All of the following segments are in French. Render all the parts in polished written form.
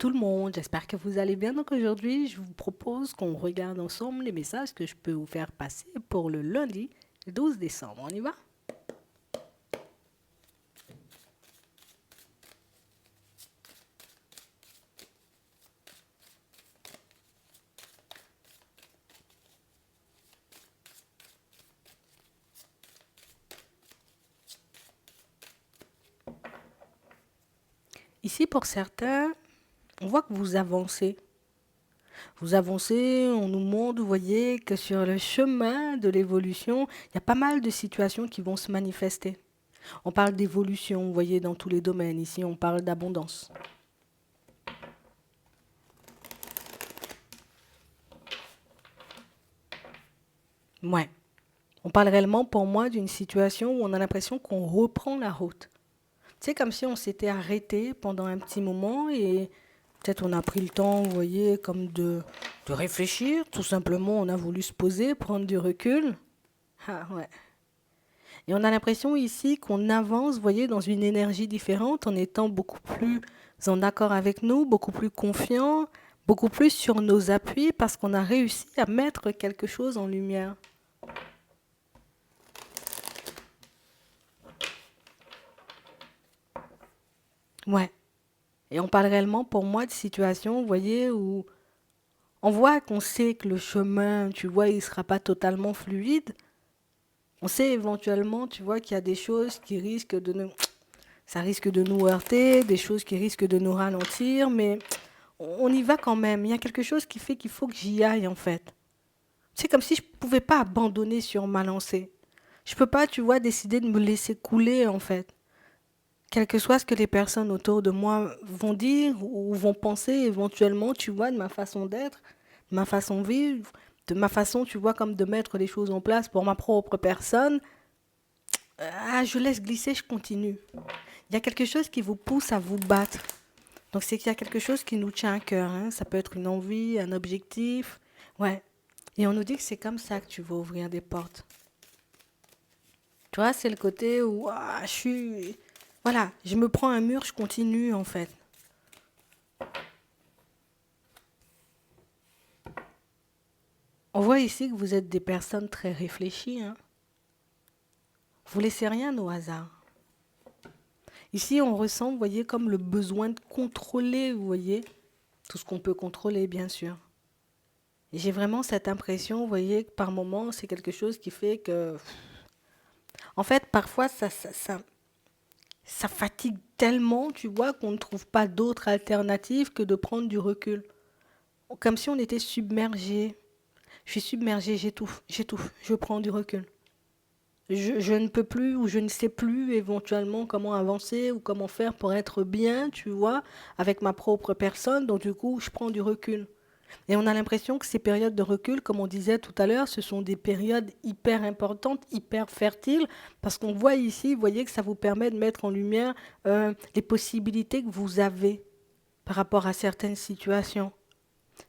tout le monde, j'espère que vous allez bien. Donc aujourd'hui, je vous propose qu'on regarde ensemble les messages que je peux vous faire passer pour le lundi 12 décembre. On y va? Ici, pour certains, on voit que vous avancez. Vous avancez, on nous montre, vous voyez, que sur le chemin de l'évolution, il y a pas mal de situations qui vont se manifester. On parle d'évolution, vous voyez, dans tous les domaines. Ici, on parle d'abondance. Ouais. On parle réellement pour moi d'une situation où on a l'impression qu'on reprend la route. C'est comme si on s'était arrêté pendant un petit moment et peut-être on a pris le temps, vous voyez, comme de réfléchir. Tout simplement, on a voulu se poser, prendre du recul. Ah ouais. Et on a l'impression ici qu'on avance, vous voyez, dans une énergie différente en étant beaucoup plus en accord avec nous, beaucoup plus confiant, beaucoup plus sur nos appuis parce qu'on a réussi à mettre quelque chose en lumière. Ouais. Et on parle réellement pour moi de situations, vous voyez, où on voit qu'on sait que le chemin, tu vois, il ne sera pas totalement fluide. On sait éventuellement, tu vois, qu'il y a des choses qui risquent de nous, ça risque de nous heurter, des choses qui risquent de nous ralentir, mais on y va quand même. Il y a quelque chose qui fait qu'il faut que j'y aille, en fait. C'est comme si je ne pouvais pas abandonner sur ma lancée. Je ne peux pas, tu vois, décider de me laisser couler, en fait. Quel que soit ce que les personnes autour de moi vont dire ou vont penser éventuellement, tu vois, de ma façon d'être, de ma façon de vivre, de ma façon, tu vois, comme de mettre les choses en place pour ma propre personne, je laisse glisser, je continue. Il y a quelque chose qui vous pousse à vous battre. Donc c'est qu'il y a quelque chose qui nous tient à cœur. Hein. Ça peut être une envie, un objectif. Ouais. Et on nous dit que c'est comme ça que tu vas ouvrir des portes. Tu vois, c'est le côté où je suis... Voilà, je me prends un mur, je continue en fait. On voit ici que vous êtes des personnes très réfléchies. Hein. Vous laissez rien au hasard. Ici, on ressent, vous voyez, comme le besoin de contrôler, vous voyez, tout ce qu'on peut contrôler, bien sûr. Et j'ai vraiment cette impression, vous voyez, que par moments, c'est quelque chose qui fait que... En fait, parfois, ça fatigue tellement, tu vois, qu'on ne trouve pas d'autre alternative que de prendre du recul. Comme si on était submergé. Je suis submergé, j'étouffe, je prends du recul. Je ne peux plus ou je ne sais plus éventuellement comment avancer ou comment faire pour être bien, tu vois, avec ma propre personne. Donc du coup, je prends du recul. Et on a l'impression que ces périodes de recul, comme on disait tout à l'heure, ce sont des périodes hyper importantes, hyper fertiles, parce qu'on voit ici, vous voyez que ça vous permet de mettre en lumière les possibilités que vous avez par rapport à certaines situations.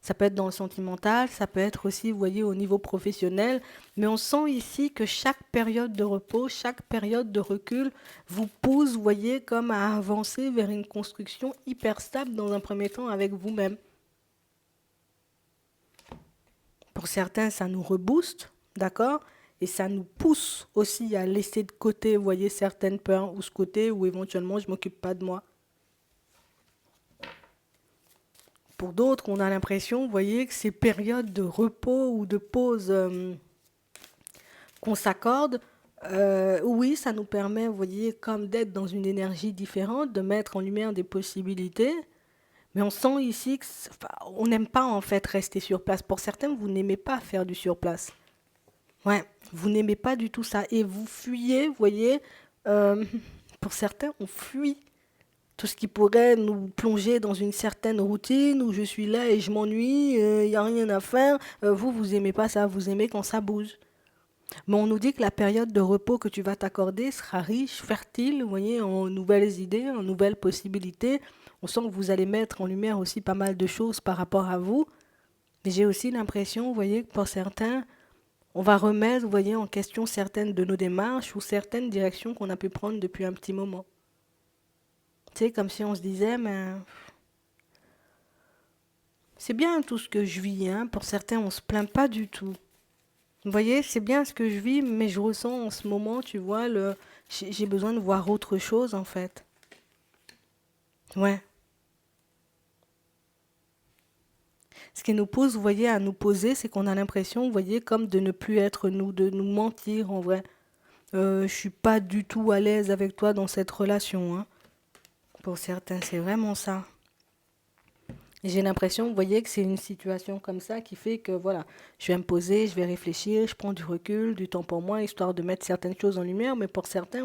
Ça peut être dans le sentimental, ça peut être aussi, vous voyez, au niveau professionnel. Mais on sent ici que chaque période de repos, chaque période de recul vous pousse, vous voyez, comme à avancer vers une construction hyper stable dans un premier temps avec vous-même. Pour certains, ça nous rebooste, d'accord? Et ça nous pousse aussi à laisser de côté, vous voyez, certaines peurs ou ce côté où éventuellement je ne m'occupe pas de moi. Pour d'autres, on a l'impression, vous voyez, que ces périodes de repos ou de pause qu'on s'accorde, oui, ça nous permet, vous voyez, comme d'être dans une énergie différente, de mettre en lumière des possibilités. Mais on sent ici que on n'aime pas en fait rester sur place. Pour certains, vous n'aimez pas faire du sur place. Ouais, vous n'aimez pas du tout ça. Et vous fuyez, vous voyez, euh, pour certains, on fuit tout ce qui pourrait nous plonger dans une certaine routine où je suis là et je m'ennuie, il n'y a rien à faire. Vous, vous aimez pas ça, vous aimez quand ça bouge. Mais on nous dit que la période de repos que tu vas t'accorder sera riche, fertile, vous voyez, en nouvelles idées, en nouvelles possibilités. On sent que vous allez mettre en lumière aussi pas mal de choses par rapport à vous. Mais j'ai aussi l'impression, vous voyez, que pour certains, on va remettre, vous voyez, en question certaines de nos démarches ou certaines directions qu'on a pu prendre depuis un petit moment. Tu sais, comme si on se disait, mais C'est bien tout ce que je vis, hein. Pour certains, on se plaint pas du tout. Vous voyez, c'est bien ce que je vis, mais je ressens en ce moment, tu vois, j'ai besoin de voir autre chose, en fait. Ouais. Ce qui nous pose, vous voyez, à nous poser, c'est qu'on a l'impression, vous voyez, comme de ne plus être nous, de nous mentir, en vrai. Je suis pas du tout à l'aise avec toi dans cette relation, hein. Pour certains, c'est vraiment ça. Et j'ai l'impression, vous voyez, que c'est une situation comme ça qui fait que, voilà, je vais me poser, je vais réfléchir, je prends du recul, du temps pour moi, histoire de mettre certaines choses en lumière. Mais pour certains,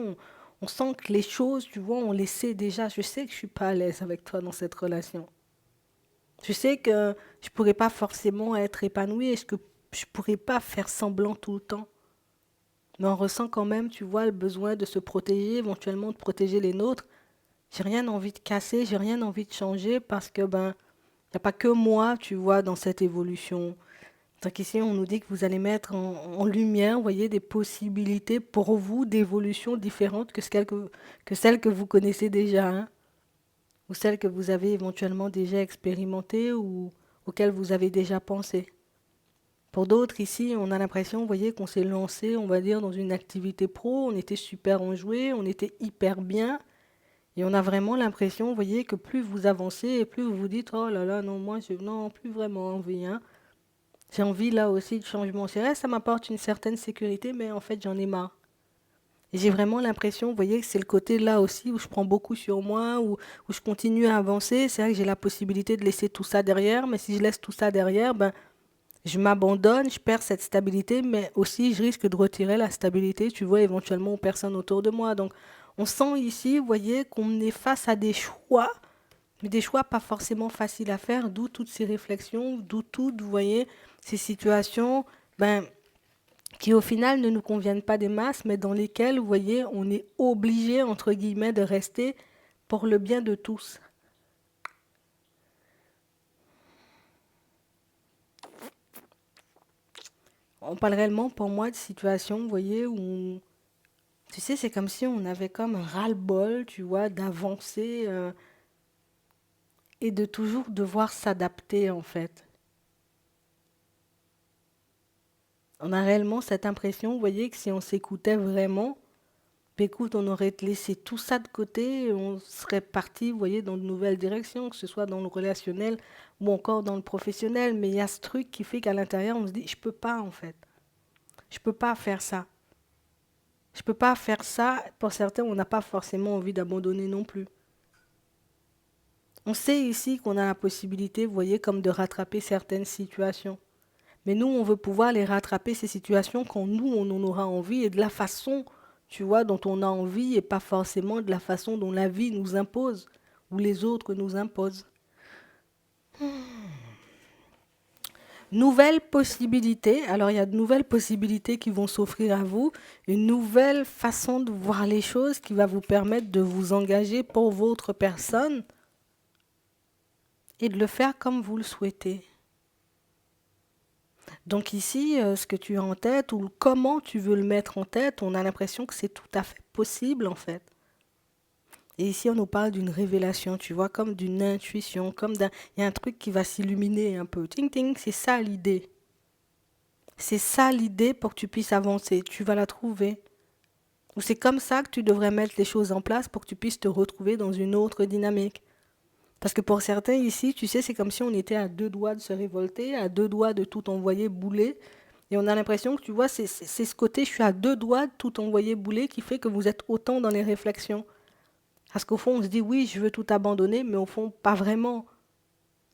on sent que les choses, tu vois, on les sait déjà. Je sais que je suis pas à l'aise avec toi dans cette relation. Je sais que je pourrais pas forcément être épanouie et que je pourrais pas faire semblant tout le temps. Mais on ressent quand même, tu vois, le besoin de se protéger, éventuellement de protéger les nôtres. J'ai rien envie de casser, j'ai rien envie de changer parce que, ben, il n'y a pas que moi, tu vois, dans cette évolution. Donc ici, on nous dit que vous allez mettre en lumière, vous voyez, des possibilités pour vous d'évolution différentes que celles que vous connaissez déjà, hein, ou celles que vous avez éventuellement déjà expérimentées ou auxquelles vous avez déjà pensé. Pour d'autres, ici, on a l'impression, vous voyez, qu'on s'est lancé, on va dire, dans une activité pro, on était super enjoué, on était hyper bien, et on a vraiment l'impression, vous voyez, que plus vous avancez et plus vous vous dites, oh là là, non, moi, je non, plus vraiment envie, hein. J'ai envie là aussi de changement. C'est vrai, ça m'apporte une certaine sécurité, mais en fait, j'en ai marre. Et j'ai vraiment l'impression, vous voyez, que c'est le côté là aussi où je prends beaucoup sur moi, où je continue à avancer. C'est vrai que j'ai la possibilité de laisser tout ça derrière, mais si je laisse tout ça derrière, ben, je m'abandonne, je perds cette stabilité, mais aussi je risque de retirer la stabilité, tu vois, éventuellement aux personnes autour de moi. Donc, on sent ici, vous voyez, qu'on est face à des choix, mais des choix pas forcément faciles à faire, d'où toutes ces réflexions, d'où toutes, vous voyez, ces situations, ben, qui au final ne nous conviennent pas des masses, mais dans lesquelles, vous voyez, on est obligé, entre guillemets, de rester pour le bien de tous. On parle réellement pour moi de situations, vous voyez, tu sais, c'est comme si on avait comme un ras-le-bol, tu vois, d'avancer et de toujours devoir s'adapter, en fait. On a réellement cette impression, vous voyez, que si on s'écoutait vraiment, ben écoute, on aurait laissé tout ça de côté et on serait parti, vous voyez, dans de nouvelles directions, que ce soit dans le relationnel ou encore dans le professionnel. Mais il y a ce truc qui fait qu'à l'intérieur, on se dit, je peux pas, en fait. Je peux pas faire ça. Je peux pas faire ça. Pour certains, on n'a pas forcément envie d'abandonner non plus. On sait ici qu'on a la possibilité, vous voyez, comme de rattraper certaines situations. Mais nous, on veut pouvoir les rattraper, ces situations, quand nous, on en aura envie et de la façon, tu vois, dont on a envie et pas forcément de la façon dont la vie nous impose ou les autres nous imposent. Nouvelles possibilités. Alors, il y a de nouvelles possibilités qui vont s'offrir à vous, une nouvelle façon de voir les choses qui va vous permettre de vous engager pour votre personne et de le faire comme vous le souhaitez. Donc ici, ce que tu as en tête ou comment tu veux le mettre en tête, on a l'impression que c'est tout à fait possible en fait. Et ici, on nous parle d'une révélation, tu vois, comme d'une intuition, comme d'un... Il y a un truc qui va s'illuminer un peu. Ting, ting, c'est ça l'idée. C'est ça l'idée pour que tu puisses avancer. Tu vas la trouver. Ou c'est comme ça que tu devrais mettre les choses en place pour que tu puisses te retrouver dans une autre dynamique. Parce que pour certains ici, tu sais, c'est comme si on était à deux doigts de se révolter, à deux doigts de tout envoyer bouler. Et on a l'impression que, tu vois, c'est ce côté, je suis à deux doigts de tout envoyer bouler qui fait que vous êtes autant dans les réflexions. Parce qu'au fond, on se dit, oui, je veux tout abandonner, mais au fond, pas vraiment.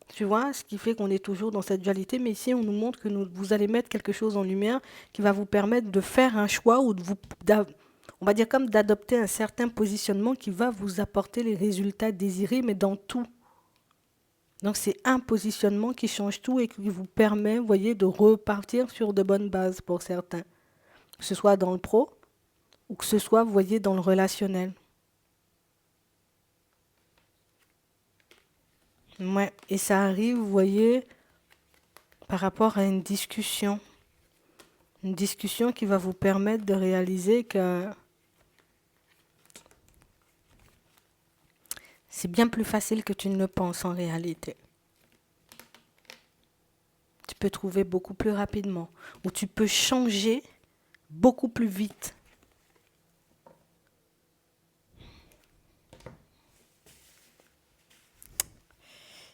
Tu vois, ce qui fait qu'on est toujours dans cette dualité. Mais ici, on nous montre que vous allez mettre quelque chose en lumière qui va vous permettre de faire un choix ou on va dire comme d'adopter un certain positionnement qui va vous apporter les résultats désirés, mais dans tout. Donc c'est un positionnement qui change tout et qui vous permet, vous voyez, de repartir sur de bonnes bases pour certains. Que ce soit dans le pro ou que ce soit, vous voyez, dans le relationnel. Ouais. Et ça arrive, vous voyez, par rapport à une discussion. Une discussion qui va vous permettre de réaliser que c'est bien plus facile que tu ne le penses en réalité. peux trouver beaucoup plus rapidement, où tu peux changer beaucoup plus vite.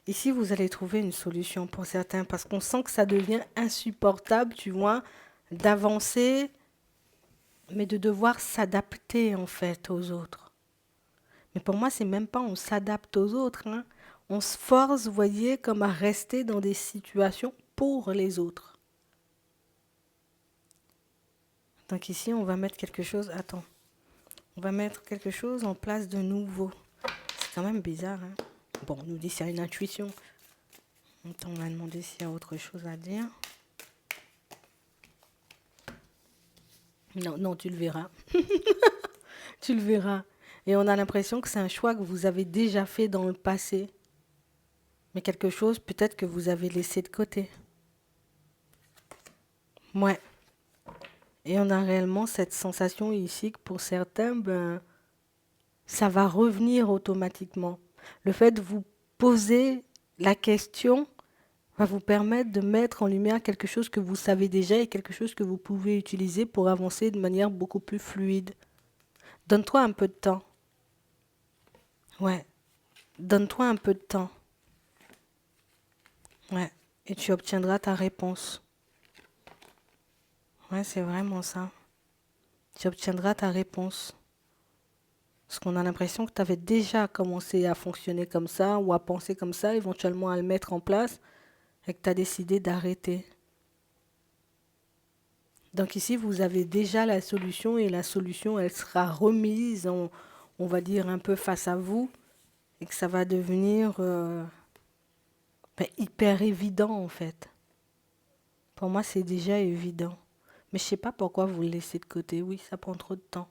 Ici, vous allez trouver une solution pour certains, parce qu'on sent que ça devient insupportable, tu vois, d'avancer, mais de devoir s'adapter en fait aux autres. Mais pour moi, c'est même pas on s'adapte aux autres, hein. On se force, vous voyez, comme à rester dans des situations pour les autres. Donc ici, on va mettre quelque chose, attends, on va mettre quelque chose en place de nouveau. C'est quand même bizarre, hein. Bon, on nous dit c'est une intuition. Attends, on va demander s'il y a autre chose à dire. Non, non, tu le verras. Tu le verras. Et on a l'impression que c'est un choix que vous avez déjà fait dans le passé. Mais quelque chose peut-être que vous avez laissé de côté. Ouais. Et on a réellement cette sensation ici que pour certains, ben, ça va revenir automatiquement. Le fait de vous poser la question va vous permettre de mettre en lumière quelque chose que vous savez déjà et quelque chose que vous pouvez utiliser pour avancer de manière beaucoup plus fluide. Donne-toi un peu de temps. Ouais. Donne-toi un peu de temps. Ouais. Et tu obtiendras ta réponse. Ouais, c'est vraiment ça. Tu obtiendras ta réponse. Parce qu'on a l'impression que tu avais déjà commencé à fonctionner comme ça ou à penser comme ça, éventuellement à le mettre en place, et que tu as décidé d'arrêter. Donc ici, vous avez déjà la solution et la solution, elle sera remise, on va dire, un peu face à vous et que ça va devenir hyper évident en fait. Pour moi, c'est déjà évident. Mais je ne sais pas pourquoi vous le laissez de côté. Oui, ça prend trop de temps.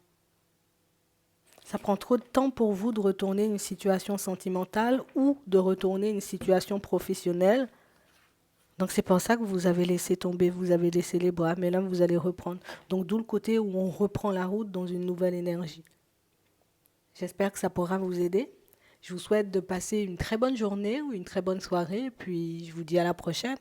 Ça prend trop de temps pour vous de retourner une situation sentimentale ou de retourner une situation professionnelle. Donc c'est pour ça que vous avez laissé tomber, vous avez laissé les bras, mais là vous allez reprendre. Donc d'où le côté où on reprend la route dans une nouvelle énergie. J'espère que ça pourra vous aider. Je vous souhaite de passer une très bonne journée ou une très bonne soirée, puis je vous dis à la prochaine.